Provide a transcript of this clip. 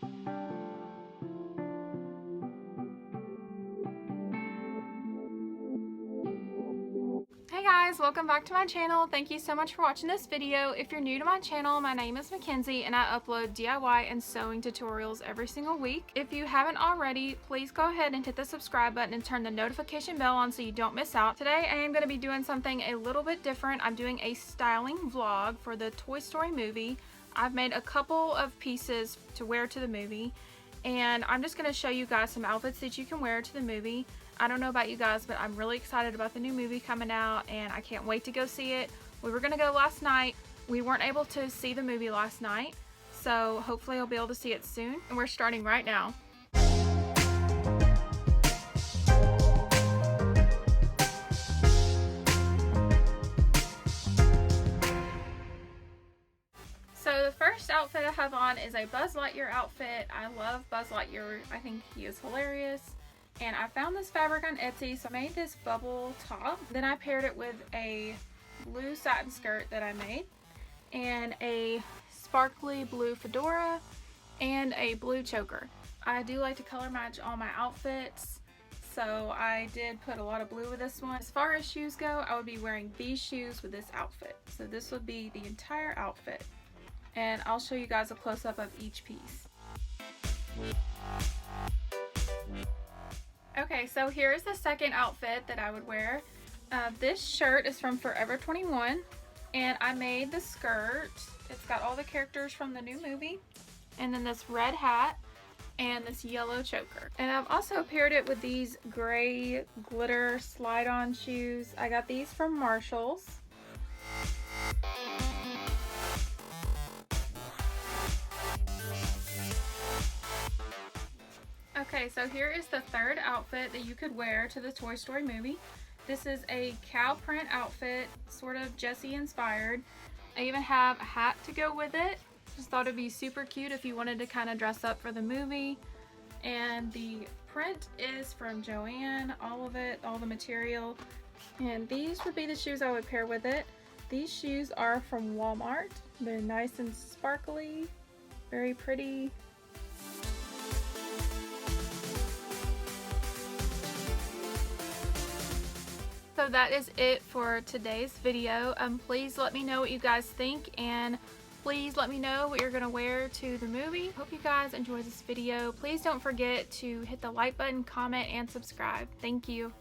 Hey guys, welcome back to my channel. Thank you so much for watching this video. If you're new to my channel, my name is Mackenzie and I upload DIY and sewing tutorials every single week. If you haven't already, please go ahead and hit the subscribe button and turn the notification bell on so you don't miss out. Today I am going to be doing something a little bit different. I'm doing a styling vlog for the Toy Story movie. I've made a couple of pieces to wear to the movie, and I'm just going to show you guys some outfits that you can wear to the movie. I don't know about you guys, but I'm really excited about the new movie coming out and I can't wait to go see it. We were going to go last night. We weren't able to see the movie last night, so hopefully I'll be able to see it soon. And we're starting right now. So the first outfit I have on is a Buzz Lightyear outfit. I love Buzz Lightyear. I think he is hilarious. And I found this fabric on Etsy, so I made this bubble top. Then I paired it with a blue satin skirt that I made, and a sparkly blue fedora, and a blue choker. I do like to color match all my outfits, so I did put a lot of blue with this one. As far as shoes go, I would be wearing these shoes with this outfit. So this would be the entire outfit. And I'll show you guys a close-up of each piece. Okay, so here's the second outfit that I would wear. This shirt is from Forever 21, and I made the skirt. It's got all the characters from the new movie, and then this red hat and this yellow choker. And I've also paired it with these gray glitter slide-on shoes. I got these from Marshall's. Okay, so here is the third outfit that you could wear to the Toy Story movie. This is a cow print outfit, sort of Jessie inspired. I even have a hat to go with it. Just thought it'd be super cute if you wanted to kind of dress up for the movie. And the print is from Joanne, all of it, all the material. And these would be the shoes I would pair with it. These shoes are from Walmart. They're nice and sparkly, very pretty. So that is it for today's video. Please let me know what you guys think, and please let me know what you're going to wear to the movie. Hope you guys enjoyed this video. Please don't forget to hit the like button, comment, and subscribe. Thank you.